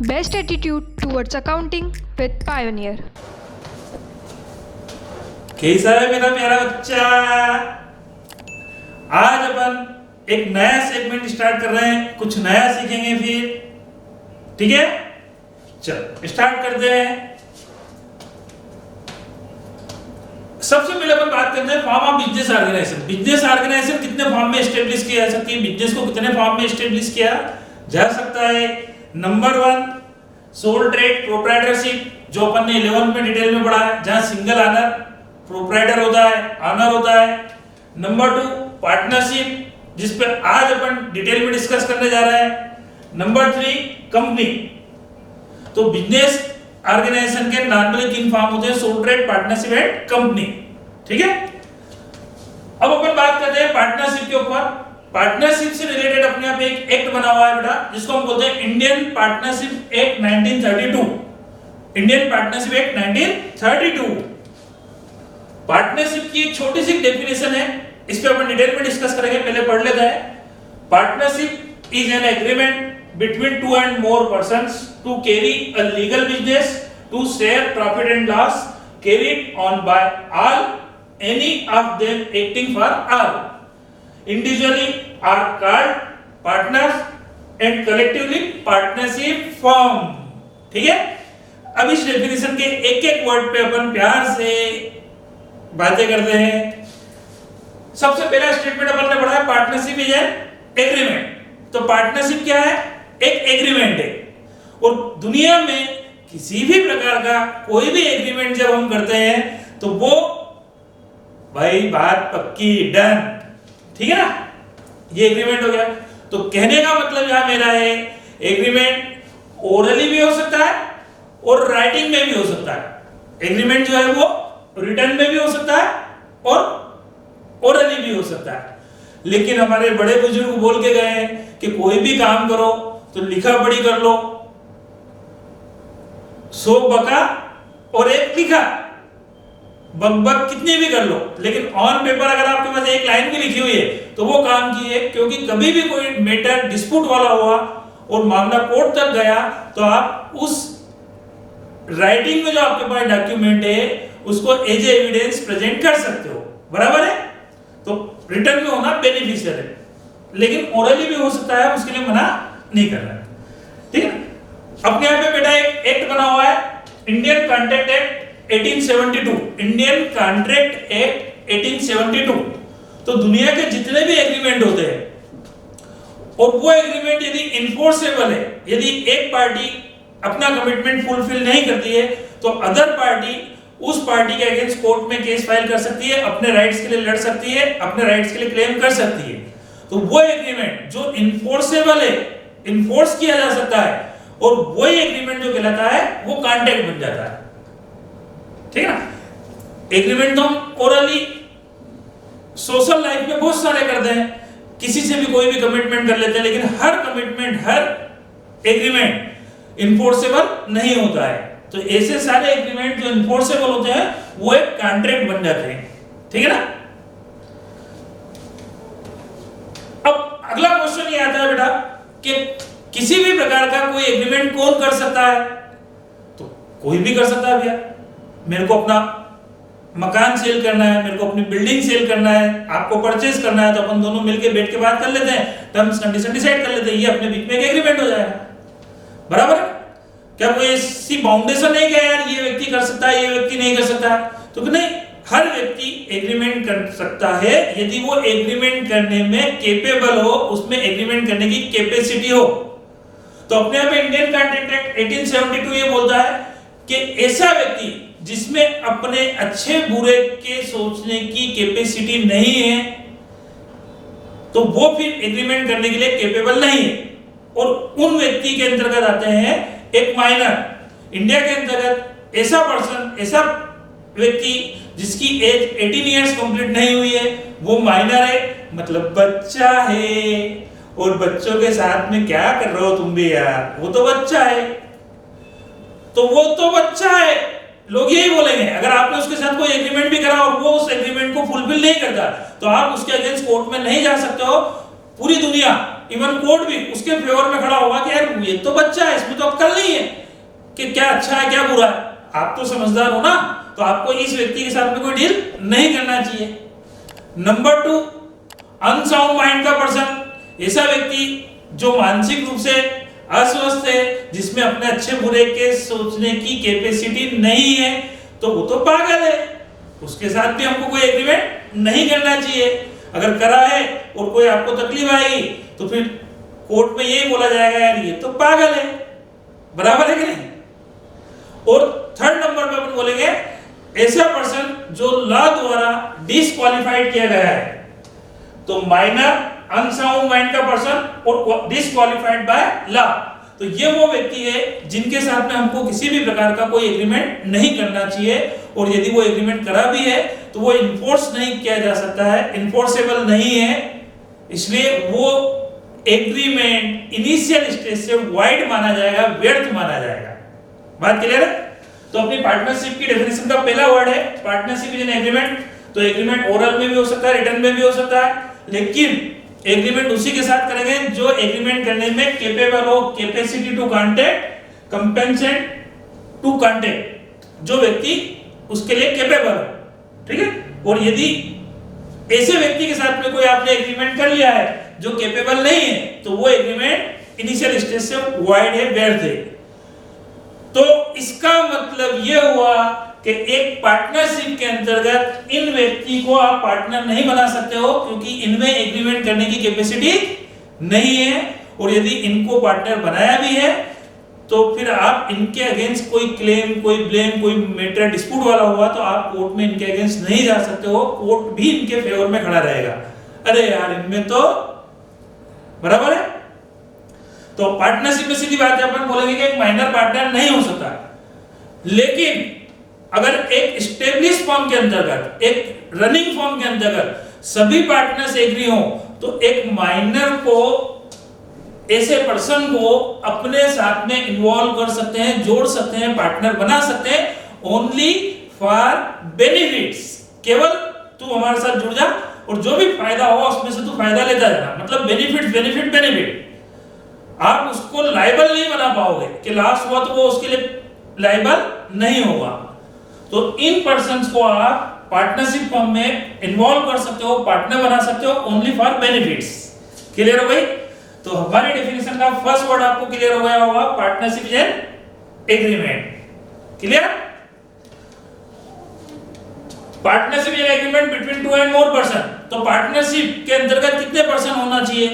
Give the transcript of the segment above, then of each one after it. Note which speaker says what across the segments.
Speaker 1: Best attitude towards accounting with Pioneer.
Speaker 2: कैसा है मेरा प्यारा बच्चा? आज अपन एक नया सेगमेंट स्टार्ट कर रहे हैं, कुछ नया सीखेंगे फिर, ठीक है? चल स्टार्ट करते हैं। सबसे पहले अपन बात करते हैं form of business organization. Business organization कितने फॉर्म में एस्टेब्लिश किया जा सकती है? बिजनेस को कितने फॉर्म में एस्टेब्लिश किया जा सकता है? नंबर 1 सोल ट्रेड प्रोप्राइटरशिप, जो अपन ने 11th में डिटेल में पढ़ा है, जहां सिंगल ऑनर प्रोप्राइटर होता है, ऑनर होता है। नंबर 2 पार्टनरशिप, जिस पे आज अपन डिटेल में डिस्कस करने जा रहे हैं। Number 3 company. तो बिजनेस ऑर्गेनाइजेशन के नॉर्मली 3 फॉर्म होते हैं, sole trade, partnership and company, ठीक है? अब अपन बात करते हैं पार्टनरशिप के ऊपर। पार्टनरशिप से रिलेटेड अपने आप एक एक्ट बना हुआ है बेटा, जिसको हम बोलते हैं Indian partnership act 1932। Indian partnership act 1932। Partnership की एक छोटी सी डेफिनेशन है, इस पे अपन डिटेल में डिस्कस करेंगे, पहले पढ़ लेते हैं। Partnership is an agreement between 2 and more persons to carry a legal business to share profit and loss carried on by all, any of them acting for all. Individually are called partners and collectively partnership firm. ठीक है? अब इस definition के एक एक word पे अपन प्यार से बातें करते हैं। सबसे पहला स्टेटमेंट अपन ने पढ़ा है, पार्टनरशिप इज एन एग्रीमेंट। तो पार्टनरशिप क्या है? एक एग्रीमेंट है। और दुनिया में किसी भी प्रकार का कोई भी एग्रीमेंट जब हम करते हैं तो वो भाई बात पक्की, डन, ठीक है ना? ये एग्रीमेंट हो गया। तो कहने का मतलब यहां मेरा है, एग्रीमेंट ओरली भी हो सकता है और राइटिंग में भी हो सकता है। एग्रीमेंट जो है वो रिटन में भी हो सकता है और ओरली भी हो सकता है। लेकिन हमारे बड़े बुजुर्ग बोल के गए हैं कि कोई भी काम करो तो लिखा पढ़ी कर लो, 100 बका और 1 लिखा, बक कितनी भी कर लो, लेकिन ऑन पेपर अगर आपके पास 1 लाइन भी लिखी हुई है तो वो काम की है। क्योंकि कभी भी कोई मैटर डिस्प्यूट वाला हुआ और मामला कोर्ट तक गया तो आप उस राइटिंग में जो आपके पास डॉक्यूमेंट है उसको एज एविडेंस प्रेजेंट कर सकते हो, बराबर है? तो रिटर्न में होना बेनिफिशियल है, लेकिन ओरली भी हो सकता है, उसके लिए मना नहीं करना, ठीक है? अपने यहाँ पे बेटा एक एक्ट बना हुआ है, Indian contract act 1872। Indian contract act 1872। तो दुनिया के जितने भी एग्रीमेंट होते हैं और वो एग्रीमेंट यदि इन्फोर्सेबल है, यदि एक पार्टी अपना कमिटमेंट फुलफिल नहीं करती है तो अदर पार्टी उस पार्टी के अगेंस्ट कोर्ट में केस फाइल कर सकती है, अपने राइट्स के लिए लड़ सकती है, अपने राइट्स के लिए क्लेम कर सकती है। तो वो एग्रीमेंट जो इन्फोर्सेबल है, इन्फोर्स किया जा सकता है, और वही एग्रीमेंट जो कहलाता है वो कॉन्ट्रैक्ट बन जाता है, ठीक है ना? एग्रीमेंट तो हम ओरली सोशल लाइफ में बहुत सारे करते हैं, किसी से भी कोई भी कमिटमेंट कर लेते हैं, लेकिन हर कमिटमेंट, हर एग्रीमेंट इन्फोर्सेबल नहीं होता है। तो ऐसे सारे एग्रीमेंट जो इन्फोर्सेबल होते हैं वो एक कॉन्ट्रैक्ट बन जाते हैं, ठीक है ना? अब अगला क्वेश्चन ये आता है बेटा कि किसी भी प्रकार का कोई एग्रीमेंट कौन कर सकता है? तो कोई भी कर सकता है भैया। मेरे को अपना मकान सेल करना है, मेरे को अपनी बिल्डिंग सेल करना है, आपको परचेज करना है, तो अपन दोनों मिलकर बैठ के बात कर लेते हैं, टर्म्स कंडीशन डिसाइड कर लेते हैं, ये अपने बीच में एक एग्रीमेंट हो जाएगा, बराबर? क्या कोई ऐसी बाउंडेशन नहीं कि यार ये व्यक्ति कर सकता है, ये व्यक्ति नहीं कर सकता? तो नहीं, हर व्यक्ति एग्रीमेंट कर सकता है यदि वो एग्रीमेंट करने में केपेबल हो, उसमें एग्रीमेंट करने की कैपेसिटी हो। तो अपने यहाँ पे इंडियन कॉन्ट्रैक्ट एक्ट 1872 ये बोलता है कि ऐसा व्यक्ति जिसमें अपने अच्छे बुरे के सोचने की कैपेसिटी नहीं है तो वो फिर एग्रीमेंट करने के लिए कैपेबल नहीं है। और उन व्यक्ति के अंतर्गत आते हैं एक माइनर। इंडिया के अंतर्गत ऐसा पर्सन, ऐसा व्यक्ति जिसकी एज 18 इयर्स कंप्लीट नहीं हुई है वो माइनर है, मतलब बच्चा है। और बच्चों के साथ में क्या कर रहे हो तुम भी यार, वो तो बच्चा है, तो वो तो बच्चा है, लोग यही बोलेंगे। अगर आपने उसके साथ कोई एग्रीमेंट भी करा और वो उस एग्रीमेंट को फुलफिल नहीं करता तो आप उसके अगेंस्ट कोर्ट में नहीं जा सकते हो। पूरी दुनिया इवन कोर्ट भी उसके फेवर में खड़ा होगा कि यार ये तो बच्चा है, इसमें तो अक्ल नहीं है कि क्या अच्छा है क्या बुरा है। आप तो समझदार हो ना, तो आपको इस व्यक्ति के साथ में कोई डील नहीं करना चाहिए। नंबर 2, अनसाउंड माइंड का पर्सन, ऐसा व्यक्ति जो मानसिक रूप से अस्वस्थ है, जिसमें अपने अच्छे बुरे के सोचने की कैपेसिटी नहीं है, तो वो तो पागल है, उसके साथ भी हमको कोई एग्रीमेंट नहीं करना चाहिए। अगर करा है और कोई आपको तकलीफ आएगी तो फिर कोर्ट में यही बोला जाएगा यार ये तो पागल है, बराबर है कि नहीं। और थर्ड नंबर पे अपन बोलेंगे ऐसा पर्सन जो लॉ द्वारा डिस्क्वालिफाइड किया गया है, तो माइनर अनसाउंड माइंड का पर्सन और डिस्क्वालिफाइड बाय लॉ, तो ये वो व्यक्ति है जिनके साथ में हमको किसी भी प्रकार का कोई एग्रीमेंट नहीं करना चाहिए, और यदि वो एग्रीमेंट करा भी है तो वो इन्फोर्स नहीं किया जा सकता है, इन्फोर्सेबल नहीं है, इसलिए वो एग्रीमेंट इनिशियल स्टेज से वाइड माना जाएगा, व्यर्थ माना जाएगा। बात क्लियर है। तो अपनी पार्टनरशिप की डेफिनेशन का पहला वर्ड है पार्टनरशिप इज एन एग्रीमेंट। तो एग्रीमेंट ओरल में भी हो सकता है, रिटन में भी हो सकता है, लेकिन एग्रीमेंट उसी के साथ करेंगे जो एग्रीमेंट करने में कैपेबल हो, capacity to contract, competent to contract, जो व्यक्ति उसके लिए कैपेबल हो, ठीक है। और यदि ऐसे व्यक्ति के साथ में कोई आपने एग्रीमेंट कर लिया है जो कैपेबल नहीं है, तो वो एग्रीमेंट इनिशियल स्टेज से वाइड है, व्यर्थ है। तो इसका मतलब यह हुआ कि एक पार्टनरशिप के अंतर्गत इन व्यक्ति को आप पार्टनर नहीं बना सकते हो, क्योंकि इनमें एग्रीमेंट करने की कैपेसिटी नहीं है, और यदि इनको पार्टनर बनाया भी है तो फिर आप इनके अगेंस्ट कोई क्लेम, कोई ब्लेम, कोई मैटर डिस्प्यूट वाला हुआ तो आप कोर्ट में इनके अगेंस्ट नहीं जा सकते हो, कोर्ट भी इनके फेवर में खड़ा रहेगा। अरे यार इनमें तो बराबर है। तो पार्टनरशिप में सीधी बात है, अपन बोलेंगे कि एक माइनर पार्टनर नहीं हो सकता, लेकिन अगर एक स्टेब्लिश फर्म के अंतर्गत, एक रनिंग फर्म के अंतर्गत सभी पार्टनर्स एग्री हो, तो एक माइनर को, ऐसे पर्सन को अपने साथ में इन्वॉल्व कर सकते हैं, जोड़ सकते हैं, पार्टनर बना सकते हैं, ओनली फॉर बेनिफिट्स। केवल तू हमारे साथ जुड़ जा और जो भी फायदा हो उसमें से तू फायदा लेता रहना, मतलब बेनिफिट बेनिफिट बेनिफिट। आप उसको लायबल नहीं बना पाओगे कि लास्ट हुआ तो वो उसके लिए लायबल नहीं होगा। तो इन पर्संस को आप पार्टनरशिप फर्म में इन्वॉल्व कर सकते हो, पार्टनर बना सकते हो, ओनली फॉर बेनिफिट्स। क्लियर हो गई। तो हमारी डेफिनेशन का फर्स्ट वर्ड आपको क्लियर हो गया होगा, partnership is an agreement. Clear. Partnership is an agreement between two and more person. तो पार्टनरशिप के अंतर्गत कितने पर्सन होना चाहिए?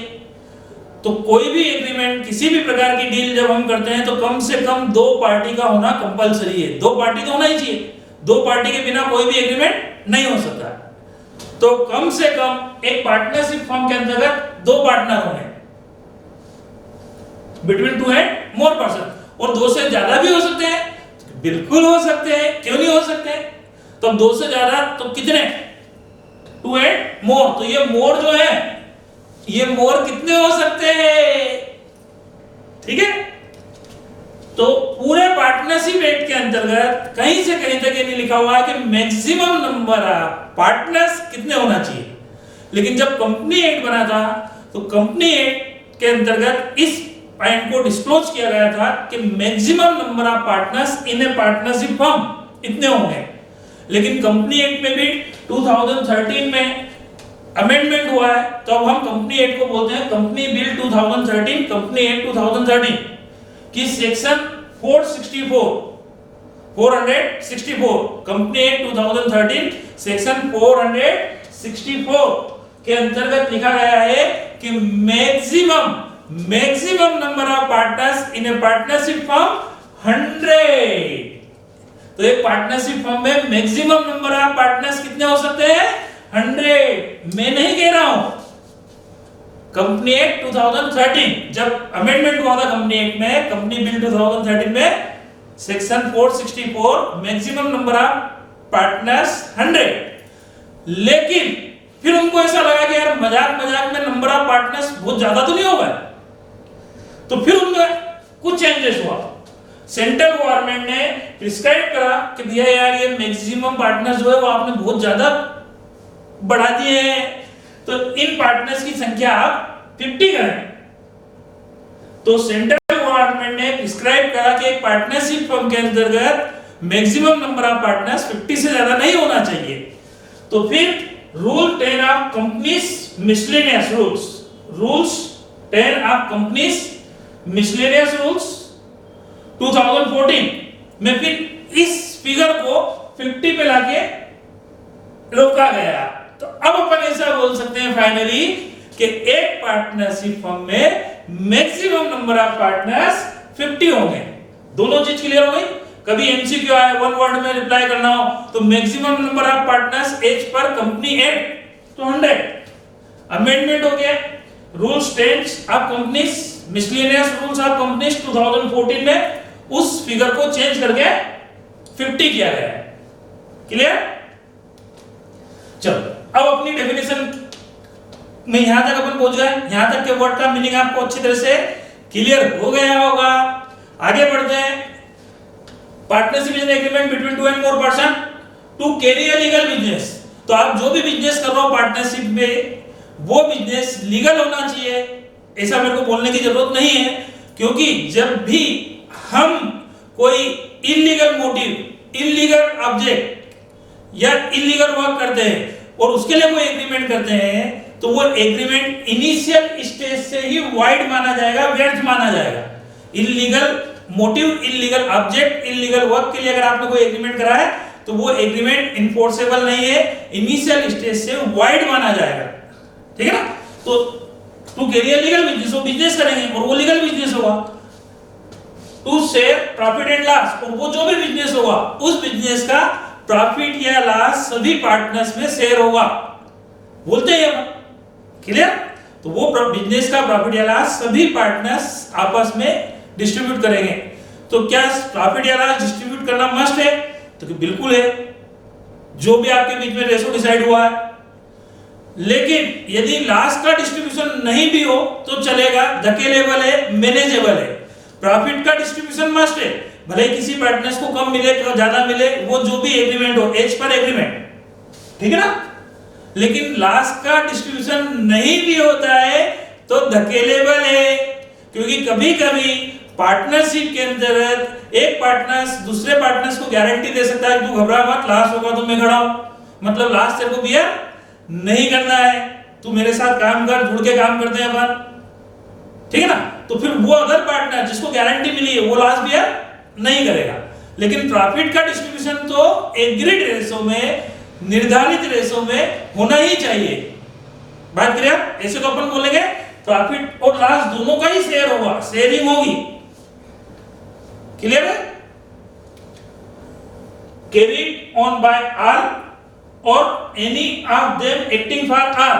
Speaker 2: तो कोई भी एग्रीमेंट, किसी भी प्रकार की डील जब हम करते हैं तो कम से कम दो पार्टी का होना कंपलसरी है। दो पार्टी तो होना ही चाहिए, दो पार्टी के बिना कोई भी एग्रीमेंट नहीं हो सकता। तो कम से कम एक पार्टनरशिप फर्म के अंतर्गत दो पार्टनर होंगे between two and more person. और दो से ज्यादा भी हो सकते हैं, बिल्कुल हो सकते हैं, क्यों नहीं हो सकते। तो दो से ज्यादा तो कितने? Two and more. तो ये मोर जो है, ये मोर कितने हो सकते हैं? ठीक है। तो पूरे पार्टनरशिप एक्ट के अंतर्गत कहीं से कहीं तक ये नहीं लिखा हुआ है कि मैक्सिमम नंबर ऑफ पार्टनर्स कितने होना चाहिए। लेकिन जब कंपनी एक्ट बना था तो कंपनी एक्ट के अंतर्गत इस पॉइंट को डिस्क्लोज किया गया था कि maximum number of partners in A partnership firm इतने होंगे। लेकिन कंपनी एक्ट में भी 2013 में अमेंडमेंट हुआ है, तो अब हम कंपनी एक्ट को बोलते हैं कंपनी बिल 2013, कंपनी एक्ट 2013 की सेक्शन 464 कंपनी एक्ट 2013 सेक्शन 464 के अंतर्गत लिखा गया है कि maximum number of partners in A partnership firm 100। तो एक पार्टनरशिप फर्म में मैक्सिमम नंबर ऑफ पार्टनर्स कितने हो सकते हैं? 100। मैं नहीं कह रहा हूं, कंपनी एक्ट 2013 जब अमेंडमेंट हुआ था कंपनी एक्ट में, कंपनी बिल 2013 में section 464 maximum number of partners 100। लेकिन फिर उनको ऐसा लगा कि यार मजाक में नंबर ऑफ पार्टनर्स बहुत ज्यादा तो नहीं होगा, तो फिर उनमें कुछ चेंजेस हुआ। सेंट्रल गवर्नमेंट ने प्रिस्क्राइब करा कि भैया यार ये मैक्सिमम पार्टनर्स जो है वो आपने बहुत ज्यादा बढ़ा दिए हैं, तो इन पार्टनर्स की संख्या आप 50 करें। तो सेंट्रल गवर्नमेंट ने प्रिस्क्राइब करा कि एक पार्टनरशिप फर्म के अंतर्गत मैक्सिमम नंबर ऑफ पार्टनर्स 50 से ज्यादा नहीं होना चाहिए। तो फिर rule 10 of companies miscellaneous rules 10 of companies miscellaneous rules 2014 में फिर इस फिगर को 50 पे लाके रोका गया। तो अब अपन ऐसा बोल सकते हैं फाइनली कि एक पार्टनरशिप फर्म में मैक्सिमम नंबर ऑफ पार्टनर्स 50 होंगे। दोनों चीज क्लियर हो गई। कभी एमसीक्यू आए, वन वर्ड में रिप्लाई करना हो तो maximum number of partners as per company act तो 100। अमेंडमेंट हो गया rules 10 of companies miscellaneous rules of companies 2014 में उस फिगर को चेंज करके 50 किया गया है। क्लियर? चलो अब अपनी डेफिनेशन में यहां तक अपन पहुंच गए। यहां तक के वर्ड का मीनिंग आपको अच्छी तरह से क्लियर हो गया होगा। आगे बढ़ते हैं। Partnership is an agreement between two and more person to carry a legal business. तो आप जो भी बिजनेस कर रहे हो पार्टनरशिप में, वो बिजनेस लीगल होना चाहिए। ऐसा मेरे को बोलने की जरूरत नहीं है, क्योंकि जब भी हम कोई इलीगल मोटिव, इलीगल ऑब्जेक्ट या इलीगल वर्क करते हैं और उसके लिए कोई एग्रीमेंट करते हैं, तो वो एग्रीमेंट इनिशियल स्टेज से ही वाइड माना जाएगा, व्यर्थ माना जाएगा। Illegal motive, illegal object, illegal work के लिए अगर आपने कोई एग्रीमेंट करा है तो वो एग्रीमेंट इनफोर्सेबल नहीं है, इनिशियल स्टेज से वाइड माना जाएगा। ठीक है ना? तो to carry a legal business, वो बिजनेस करेंगे और वो लीगल बिजनेस होगा। To share profit and loss, और वो जो भी बिजनेस होगा उस बिजनेस का प्रॉफिट या लॉस सभी पार्टनर्स में शेयर होगा। बोलते हैं अपन। क्लियर? तो वो बिजनेस का प्रॉफिट या लॉस सभी पार्टनर्स आपस में डिस्ट्रीब्यूट करेंगे। तो क्या प्रॉफिट या लॉस डिस्ट्रीब्यूट करना मस्ट है? तो बिल्कुल है, जो भी आपके बीच में रेशो डिसाइड हुआ है। लेकिन यदि लॉस का डिस्ट्रीब्यूशन नहीं भी हो तो चलेगा, धकेलेबल है, मैनेजेबल है। प्रॉफिट का डिस्ट्रीब्यूशन मस्ट है, भले किसी पार्टनर्स को कम मिले तो ज्यादा मिले, वो जो भी एग्रीमेंट हो, एज पर एग्रीमेंट। ठीक है ना? लेकिन लॉस का डिस्ट्रीब्यूशन नहीं भी होता है तो धकेलेबल है, क्योंकि कभी कभी पार्टनरशिप के अंतर्गत एक पार्टनर्स दूसरे पार्टनर्स को गारंटी दे सकता है, तू घबरा मत, लॉस होगा तो मैं खड़ा हूं। मतलब लॉस तेरे को बियर नहीं करना है, तू मेरे साथ काम कर, जुड़ के काम करते हैं अपन। ठीक है ना? तो फिर वो अदर पार्टनर जिसको गारंटी मिली है वो लॉस बियर नहीं करेगा। लेकिन प्रॉफिट का डिस्ट्रीब्यूशन तो एग्रीड रेशो में, निर्धारित रेशो में होना ही चाहिए। बात क्लियर? ऐसे तो अपन बोलेंगे प्रॉफिट और लॉस दोनों का ही शेयर होगा, शेयरिंग होगी। क्लियर है? कैरीड ऑन बाय ऑल और any of them acting for all.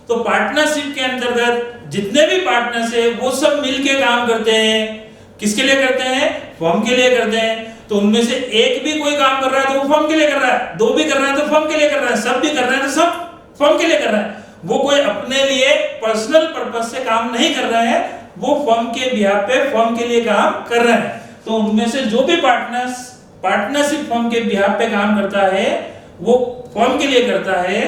Speaker 2: तो पार्टनरशिप के अंतर्गत जितने भी पार्टनर्स है वो सब मिलके काम करते हैं। किसके लिए करते हैं? फर्म के लिए करते हैं। तो उनमें से एक भी कोई काम कर रहा है तो वो फर्म के लिए कर रहा है, दो भी कर रहा है तो फर्म के लिए कर रहा है, सब भी कर रहे हैं तो सब फर्म के लिए कर रहा है। वो कोई अपने लिए पर्सनल पर्पस से काम नहीं कर रहा है, वो फर्म के बिहाफ पे फर्म के लिए काम कर रहा है। तो उनमें से जो भी पार्टनरशिप फर्म के बिहाफ पे काम करता है वो फर्म के लिए करता है,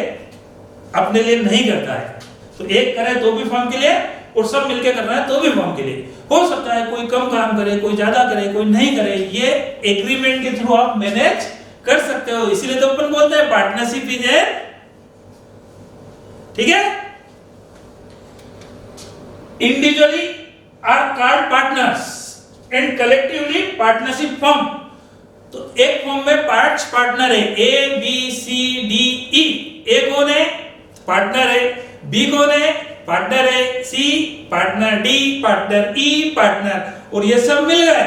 Speaker 2: अपने लिए नहीं करता है। तो एक करे तो भी फर्म के लिए और सब मिलके कर रहा है तो भी फर्म के लिए। हो सकता है कोई कम काम करे, कोई ज्यादा करे, कोई नहीं करे, ये एग्रीमेंट के थ्रू आप मैनेज कर सकते हो। इसीलिए तो अपन बोलते हैं पार्टनरशिप इज ए, ठीक है, individually are called partners and collectively partnership firm. तो एक फर्म में पांच पार्टनर है, A B C D E. ए कौन है? पार्टनर है। बी कौन है? पार्टनर है। C partner, D partner, E partner, और ये सब मिल गए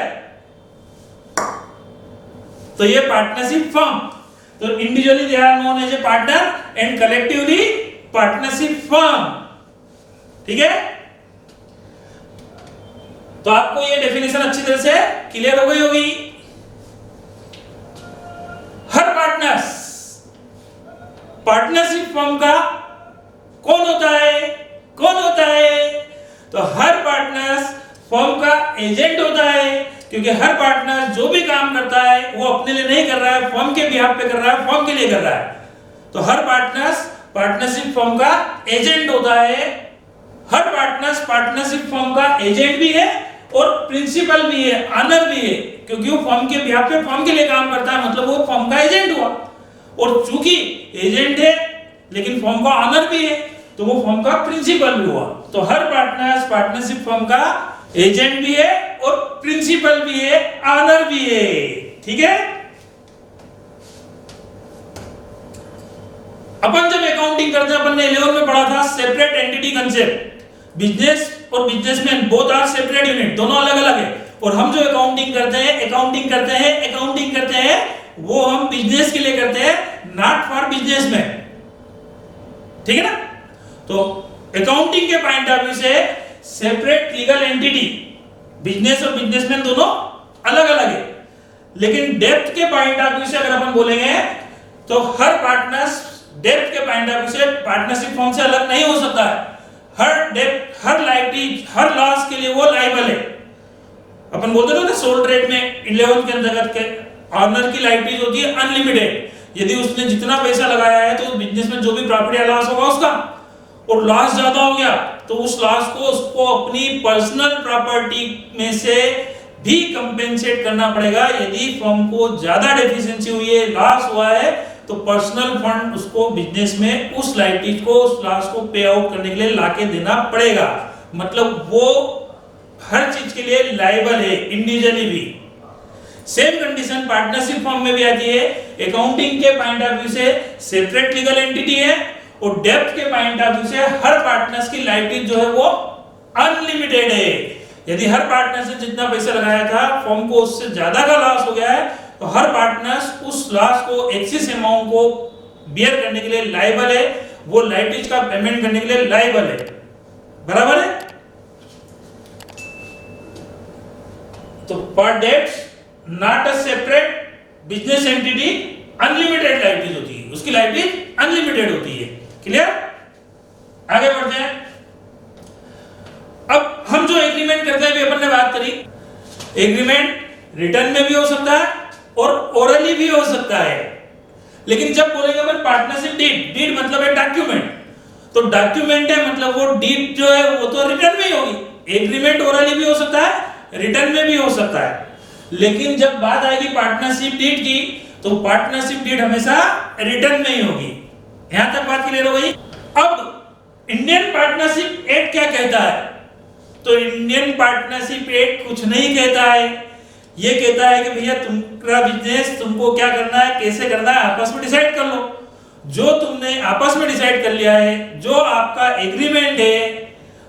Speaker 2: तो ये पार्टनरशिप फर्म। तो individually they are known as a partner and collectively partnership firm. ठीक है? तो आपको ये डेफिनेशन अच्छी तरह से क्लियर हो गई होगी। हर पार्टनरशिप फर्म का कौन होता है? कौन होता है? तो हर पार्टनर्स फर्म का एजेंट होता है, क्योंकि हर पार्टनर जो भी काम करता है वो अपने लिए नहीं कर रहा है, फर्म के बिहाफ पे कर रहा है, फर्म के लिए कर रहा है। तो हर पार्टनर्स पार्टनरशिप फर्म का एजेंट होता है। हर पार्टनर्स पार्टनरशिप फर्म का एजेंट भी है और प्रिंसिपल भी है, ऑनर भी है, क्योंकि वो फर्म के बिहाफ पे फर्म के लिए काम करता है, मतलब वो फर्म का एजेंट हुआ। और चूंकि एजेंट है लेकिन फर्म का ऑनर भी है, तो वो फर्म का प्रिंसिपल भी हुआ। तो हर पार्टनर्स पार्टनरशिप फर्म का एजेंट भी है और प्रिंसिपल भी है, ऑनर भी है। ठीक है। अपन जब अकाउंटिंग करते हैं, अपन ने 11 में पढ़ा था सेपरेट एंटिटी कंसेप्ट। बिजनेस और businessman both are separate unit, दोनों अलग अलग है। और हम जो अकाउंटिंग करते हैं वो हम बिजनेस के लिए करते हैं, नॉट फॉर बिजनेसमैन। ठीक है ना। तो अकाउंटिंग के पॉइंट ऑफ व्यू से सेपरेट लीगल एंटिटी, बिजनेस और बिजनेसमैन दोनों अलग अलग है। लेकिन डेप्थ के पॉइंट ऑफ व्यू से अगर अपन बोलेंगे तो हर पार्टनर्स डेप्थ के पॉइंट ऑफ व्यू से पार्टनरशिप फर्म से अलग नहीं हो सकता है। हर डेप्थ, हर लाइबिलिटी, हर लॉस के लिए वो लायबल है। अपन बोलते थे ना सोल ट्रेड में 11 के अंतर्गत के ऑनर की लाइबिलिटी होती है अनलिमिटेड। यदि उसने जितना पैसा लगाया है तो बिजनेस में जो भी प्रॉफिट या लॉस होगा उसका, और लॉस ज्यादा हो गया तो उस लॉस को उसको अपनी पर्सनल प्रॉपर्टी में से भी कंपेंसेट करना पड़ेगा। यदि फर्म को ज्यादा डेफिशिएंसी हुई है, लॉस हुआ है, तो पर्सनल फंड उसको बिजनेस में उस लाइबिलिटी को, उस लॉस को पे आउट करने के लिए लाके देना पड़ेगा। मतलब वो हर चीज के लिए लायबल है, इंडिविजुअली भी। सेम कंडीशन पार्टनरशिप फर्म में भी आती है। अकाउंटिंग के पॉइंट ऑफ व्यू से सेपरेट लीगल एंटिटी है और डेप्थ के पॉइंट ऑफ व्यू से हर पार्टनर्स की लायबिलिटी जो है वो अनलिमिटेड है। यदि हर पार्टनर से जितना पैसा लगाया था फर्म को उससे ज्यादा का लॉस हो गया है, तो हर पार्टनर्स उस लॉस को एक्सिस अमाउंट को बियर करने के लिए लायबल है, वो लायबिलिटीज का पेमेंट करने के लिए लायबल है। बराबर है। तो पर that's not a separate business entity unlimited liabilities होती है, उसकी लायबिलिटी अनलिमिटेड होती है। क्लियर। आगे बढ़ते हैं। अब हम जो एग्रीमेंट करते हैं, भी अपन ने बात करी, एग्रीमेंट रिटर्न में भी हो सकता है और ओरली भी हो सकता है। लेकिन जब बोलेंगे अपन पार्टनरशिप डीड, डीड मतलब है डॉक्यूमेंट, तो डॉक्यूमेंट है मतलब वो डीड जो है वो तो रिटर्न में ही होगी। एग्रीमेंट ओरली भी हो सकता है, रिटर्न में भी हो सकता है। लेकिन जब बात आएगी पार्टनरशिप डीड की, तो पार्टनरशिप डीड हमेशा रिटर्न में ही होगी। यहां तक बात क्लियर हो गई। अब इंडियन पार्टनरशिप एक्ट क्या कहता है? तो इंडियन पार्टनरशिप एक्ट कुछ नहीं कहता है। ये कहता है कि भैया तुम्हारा बिजनेस तुमको क्या करना है, कैसे करना है, आपस में डिसाइड कर लो। जो तुमने आपस में डिसाइड कर लिया है, जो आपका एग्रीमेंट है,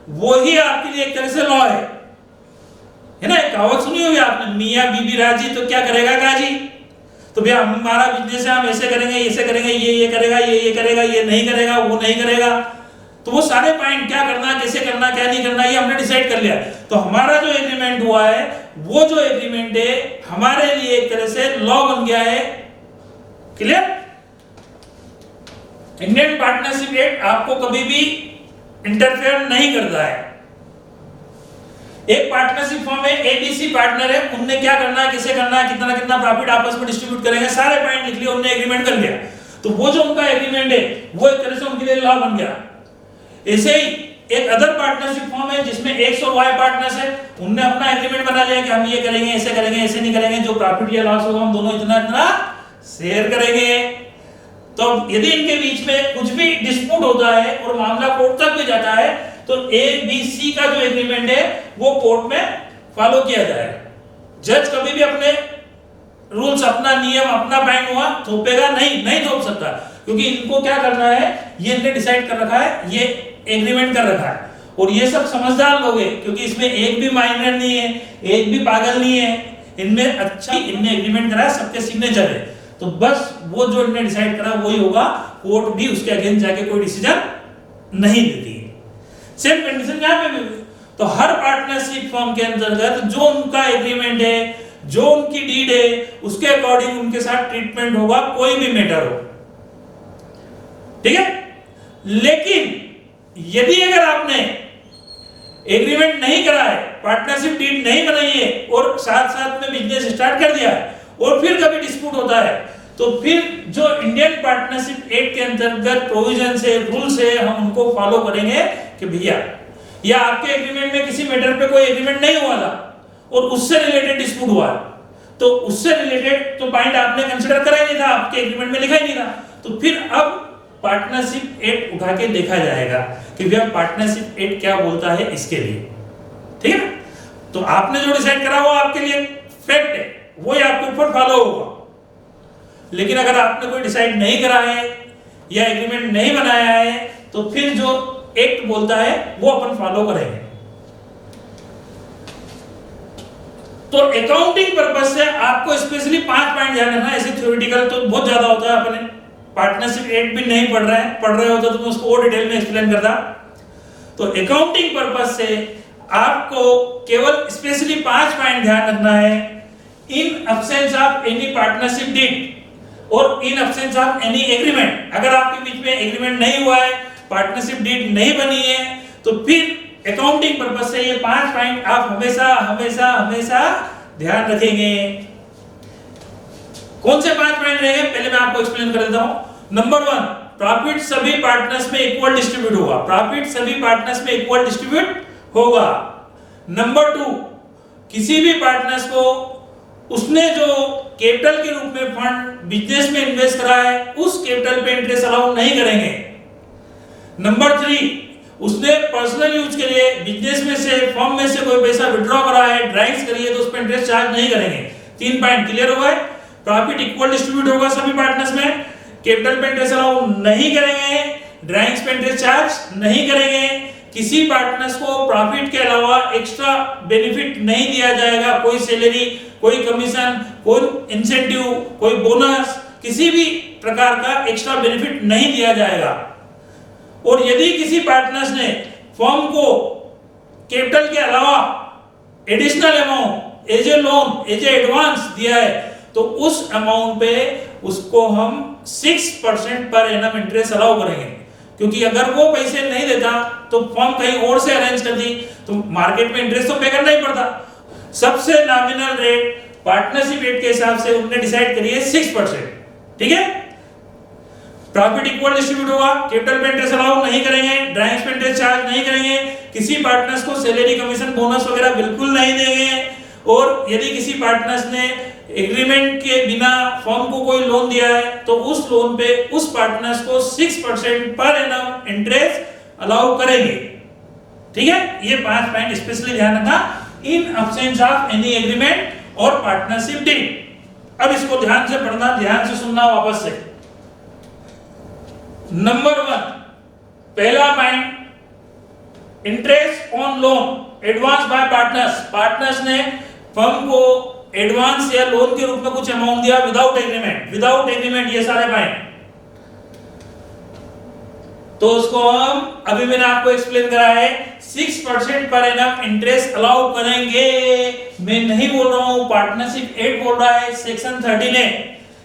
Speaker 2: वो ही आपके लिए एक तरह से लॉ है ना। एक कहावत सुनी होगी आपने, मियां बीबी राजी तो क्या करेगा काजी। तो भैया हमारा बिजनेस है, हम ऐसे करेंगे, ऐसे करेंगे, ये करेगा, ये करेगा, ये नहीं करेगा, वो नहीं करेगा। तो वो सारे पॉइंट क्या करना, कैसे करना, क्या नहीं करना, ये हमने डिसाइड कर लिया। तो हमारा जो एग्रीमेंट हुआ है, वो जो एग्रीमेंट है हमारे लिए एक तरह से लॉ बन गया है। क्लियर। इंडियन पार्टनरशिप एक्ट आपको कभी भी इंटरफेयर नहीं करता है। एक पार्टनरशिप फर्म है, एबीसी पार्टनर है, उनने क्या करना है, कैसे करना है, कितना कितना प्रॉफिट आपस में डिस्ट्रीब्यूट करेंगे, सारे पॉइंट लिख लिए, उन्होंने एग्रीमेंट कर लिया। तो वो जो उनका एग्रीमेंट है वो एक तरह से उनके लिए लॉ बन गया। ऐसे ही एक अदर पार्टनरशिप फर्म है जिसमें एक्स और वाई पार्टनर्स है, उनने अपना एग्रीमेंट बना लिया कि हम ये करेंगे, ऐसे करेंगे, ऐसे नहीं करेंगे, जो प्रॉफिट या लॉस होगा हम दोनों इतना इतना शेयर करेंगे। तो यदि इनके बीच में कुछ भी डिस्प्यूट होता है और मामला कोर्ट तक भी जाता है, तो ए बी सी का जो एग्रीमेंट है वो कोर्ट में फॉलो किया जाएगा। जज कभी भी अपने रूल्स, अपना नियम, अपना बैंड हुआ थोपेगा नहीं थोप सकता, क्योंकि इनको क्या करना है ये इन्होंने डिसाइड कर रखा है, ये एग्रीमेंट कर रखा है। और ये सब समझदार लोग हैं, क्योंकि इसमें एक भी माइनर नहीं है, एक भी पागल नहीं है। इनमें अच्छा इनने एग्रीमेंट करा है, सबके सिग्नेचर है, तो बस वो जो इन्होंने डिसाइड करा वही होगा। कोर्ट भी उसके अगेंस्ट जाके कोई डिसीजन नहीं देती है। सेम कंडीशन यहाँ पे भी। तो हर पार्टनरशिप फर्म के अंतर्गत जो उनका एग्रीमेंट है, जो उनकी डीड है, उसके अकॉर्डिंग उनके साथ ट्रीटमेंट होगा, कोई भी मैटर हो। ठीक है। लेकिन यदि अगर आपने एग्रीमेंट नहीं करा है, पार्टनरशिप डीड नहीं बनाई है और साथ साथ में बिजनेस स्टार्ट कर दिया है और फिर कभी डिस्प्यूट होता है, तो फिर जो इंडियन पार्टनरशिप एक्ट के अंतर्गत प्रोविजन से, रूल से, हम उनको फॉलो करेंगे कि भैया या आपके एग्रीमेंट में किसी मैटर पे कोई एग्रीमेंट नहीं हुआ था और उससे रिलेटेड डिस्प्यूट हुआ, तो उससे रिलेटेड तो पॉइंट आपने कंसीडर करा ही नहीं था, आपके एग्रीमेंट में लिखा ही नहीं था, तो फिर अब पार्टनरशिप एक्ट उठा के देखा जाएगा कि भैया पार्टनरशिप एक्ट क्या बोलता है इसके लिए, ठीक है ना। तो आपने जो डिसाइड करा वो आपके लिए फैक्ट है, वो ही आपके ऊपर फॉलो होगा। लेकिन अगर आपने कोई डिसाइड नहीं करा है या एग्रीमेंट नहीं बनाया है, तो फिर जो एक्ट बोलता है वो अपन फॉलो करेंगे। तो अकाउंटिंग पर्पस से आपको स्पेशली 5 पॉइंट ध्यान रखना है। ऐसे थ्योरेटिकल तो बहुत ज्यादा होता है, अपने पार्टनरशिप एक्ट भी नहीं पढ़ रहे होते तो मैं उसको और डिटेल में एक्सप्लेन करता। तो अकाउंटिंग पर्पस से आपको केवल स्पेशली 5 पॉइंट ध्यान रखना है। In absence of any partnership deed और in absence of any agreement, अगर आपके बीच में एग्रीमेंट नहीं हुआ है, पार्टनरशिप डीड नहीं बनी है, तो फिर अकाउंटिंग पर्पस से ये 5 पॉइंट आप हमेशा हमेशा हमेशा ध्यान रखेंगे। कौन से 5 पॉइंट रहेंगे पहले मैं आपको एक्सप्लेन कर देता हूं। नंबर 1, प्रॉफिट सभी पार्टनर्स में इक्वल डिस्ट्रीब्यूट होगा, प्रॉफिट सभी पार्टनर्स में इक्वल डिस्ट्रीब्यूट होगा। नंबर 2, किसी भी पार्टनर्स को उसने जो कैपिटल के रूप में फंड बिजनेस में इन्वेस्ट करा है उस कैपिटल पे इंटरेस्ट अलाउ नहीं करेंगे। नंबर 3, उसने पर्सनल यूज के लिए बिजनेस में से फर्म में से कोई पैसा विड्रॉ करा है, ड्राइंग्स करी है, तो उस पर इंटरेस्ट चार्ज नहीं करेंगे। 3 पॉइंट क्लियर हो गए। प्रॉफिट इक्वल डिस्ट्रीब्यूट होगा सभी पार्टनर्स में, कैपिटल पे इंटरेस्ट अलाउ नहीं करेंगे, ड्राइंग्स पे इंटरेस्ट चार्ज नहीं करेंगे, किसी पार्टनर्स को प्रॉफिट के अलावा एक्स्ट्रा बेनिफिट नहीं दिया जाएगा, कोई सैलरी, कोई कमीशन, कोई इंसेंटिव, कोई बोनस, किसी भी प्रकार का एक्स्ट्रा बेनिफिट नहीं दिया जाएगा। और यदि किसी पार्टनर्स ने फर्म को कैपिटल के अलावा additional amount as a loan, as a advance दिया है, तो उस अमाउंट पे उसको हम 6% पर एनम इंटरेस्ट अलाउ करेंगे। क्योंकि अगर वो पैसे नहीं देता तो फर्म कहीं और से अरेंज कर दी तो मार्केट में इंटरेस्ट तो पे करना ही पड़ता। सबसे नॉमिनल रेट पार्टनरशिप रेट के हिसाब से उन्होंने डिसाइड करी है 6%, ठीक है। प्रॉफिट इक्वल डिस्ट्रीब्यूट होगा, कैपिटल पे इंटरेस्ट अलाउ नहीं करेंगे, ड्राइंग्स पे इंटरेस्ट चार्ज नहीं करेंगे, किसी पार्टनर्स को सैलरी, कमीशन, बोनस वगैरह बिल्कुल नहीं देंगे। और यदि किसी पार्टनर्स ने एग्रीमेंट के बिना फर्म को कोई लोन दिया है तो उस लोन पे उस पार्टनर्स को 6% पर एनम इंटरेस्ट अलाउ करेंगे, ठीक है। ये 5 पॉइंट स्पेशली ध्यान रखना, इन अब्सेंस ऑफ एनी एग्रीमेंट और पार्टनरशिप डीड। अब इसको ध्यान से पढ़ना, ध्यान से सुनना वापस से। नंबर 1, पहला point, interest on loan advance bye partners. Partners ने फर्म को एडवांस या लोन के रूप में कुछ अमाउंट दिया विदाउट एग्रीमेंट, विदाउट एग्रीमेंट, ये सारे पॉइंट। तो उसको हम अभी मैंने आपको एक्सप्लेन करा है 6% पर एनम इंटरेस्ट अलाउ करेंगे। मैं नहीं बोल रहा हूं, पार्टनरशिप एक्ट बोल रहा है, section 13A,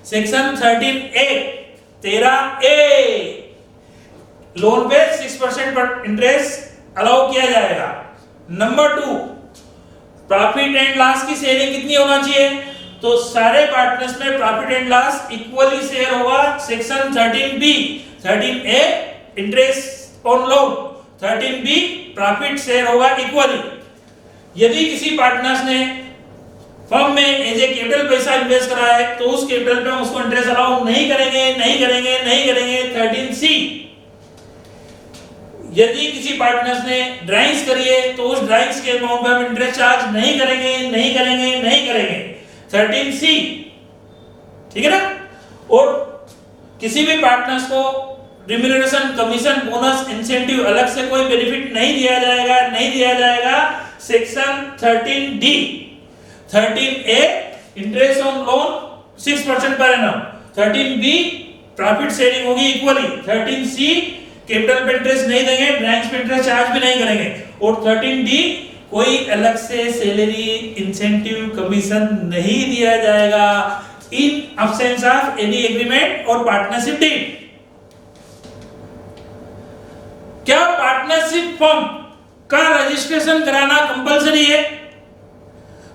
Speaker 2: section 13A 13A, loan पे 6% पर इंटरेस्ट अलाउ किया जाएगा। नंबर 2, प्रॉफिट एंड लॉस की शेयरिंग कितनी होना चाहिए, तो सारे पार्टनर्स में profit and loss equally share होगा। Section 13B, 13A interest on loan, 13B profit share होगा इक्वली। यदि किसी पार्टनर्स ने फर्म में एज ए कैपिटल पैसा इन्वेस्ट करा है तो उस कैपिटल पे हम उसको इंटरेस्ट अलाउ नहीं करेंगे, नहीं करेंगे, नहीं करेंगे। 13C, यदि किसी पार्टनर्स ने ड्राइंग्स करी है तो उस ड्राइंग्स के अमाउंट पे हम इंटरेस्ट चार्ज नहीं करेंगे, नहीं करेंगे, नहीं करेंगे। 13C, ठीक है ना। और किसी भी पार्टनर्स को रिम्यूनरेशन, कमीशन, बोनस, इंसेंटिव अलग से कोई बेनिफिट नहीं दिया जाएगा, नहीं दिया जाएगा। Section 13D, 13A interest on loan 6% per annum, 13B profit sharing होगी इक्वली, 13C कैपिटल पे इंटरेस्ट नहीं देंगे, ड्राइंग्स पे इंटरेस्ट चार्ज भी नहीं करेंगे, और 13D कोई अलग से सैलरी, इंसेंटिव, कमीशन नहीं दिया जाएगा इन अब्सेंस ऑफ एनी एग्रीमेंट और पार्टनरशिप डीड। क्या पार्टनरशिप फर्म का रजिस्ट्रेशन कराना कंपलसरी है?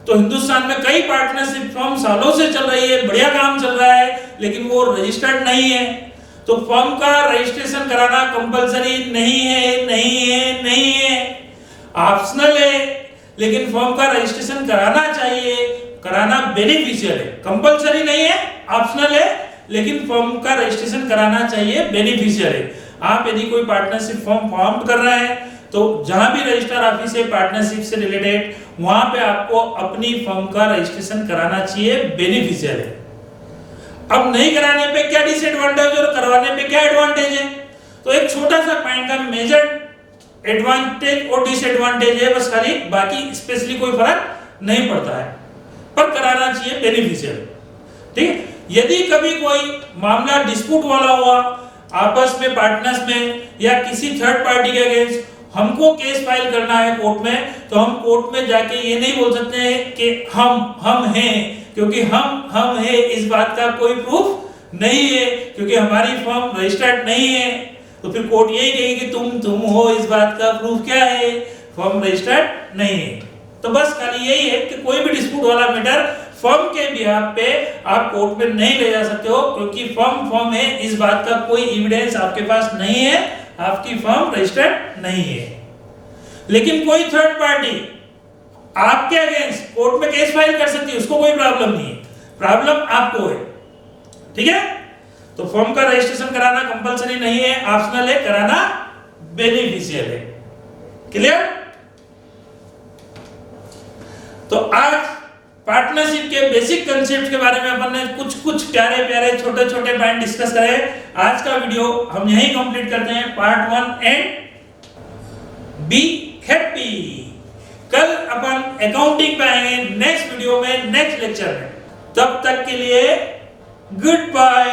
Speaker 2: तो हिंदुस्तान में कई पार्टनरशिप फर्म सालों से चल रही है, बढ़िया काम चल रहा है, लेकिन वो रजिस्टर्ड नहीं है। तो फर्म का रजिस्ट्रेशन कराना कंपलसरी नहीं है, नहीं है, नहीं है। ऑप्शनल है, लेकिन फर्म का रजिस्ट्रेशन कराना चाहिए, कराना बेनिफिशियल है, कंपलसरी नहीं है, ऑप्शनल है, लेकिन फर्म का रजिस्ट्रेशन कराना चाहिए, बेनिफिशियल है। आप यदि कोई पार्टनरशिप फर्म फॉर्म कर रहे हैं तो जहां भी रजिस्ट्रार ऑफिस है पार्टनरशिप से रिलेटेड, वहां पे आपको अपनी फर्म का रजिस्ट्रेशन कराना चाहिए, बेनिफिशियल है। अब नहीं कराने पे क्या डिसएडवांटेज और करवाने पे क्या एडवांटेज है, तो एक छोटा सा पॉइंट का मेजर एडवांटेज और डिसएडवांटेज है बस खाली, बाकी स्पेशली कोई फर्क नहीं पड़ता है, पर कराना चाहिए बेनिफिशियल। ठीक है, यदि कभी कोई मामला डिस्प्यूट वाला हुआ आपस में पार्टनर्स में या किसी थर्ड पार्टी के अगेंस्ट, हमको केस फाइल करना है कोर्ट में, तो हम कोर्ट में जाके ये नहीं बोल सकते हैं कि हम हैं, क्योंकि हम हैं इस बात का कोई प्रूफ नहीं है, क्योंकि हमारी फर्म रजिस्टर्ड नहीं है। तो फिर कोर्ट यही कहेगी कि तुम हो, इस बात का प्रूफ क्या है, फर्म रजिस्टर्ड नहीं है। तो बस खाली यही है कि कोई भी डिस्प्यूट वाला मैटर फर्म के बिहाफ पे आप कोर्ट में नहीं ले जा सकते हो, क्योंकि फर्म है, इस बात का कोई एविडेंस आपके पास नहीं है, आपकी फर्म रजिस्टर्ड नहीं है। लेकिन कोई थर्ड पार्टी आपके अगेंस्ट कोर्ट में केस फाइल कर सकती है, उसको कोई प्रॉब्लम नहीं है, प्रॉब्लम आपको है। ठीक है, तो फर्म का रजिस्ट्रेशन कराना कंपलसरी नहीं है, ऑप्शनल है, कराना बेनिफिशियल है। क्लियर? तो आज पार्टनरशिप के बेसिक कंसेप्ट के बारे में अपन ने कुछ प्यारे प्यारे छोटे छोटे पॉइंट डिस्कस करे। आज का वीडियो हम यहीं कंप्लीट करते हैं, पार्ट 1 एंड बी हैप्पी। कल अपन अकाउंटिंग पे आएंगे नेक्स्ट वीडियो में, नेक्स्ट लेक्चर में। तब तक के लिए गुड बाय।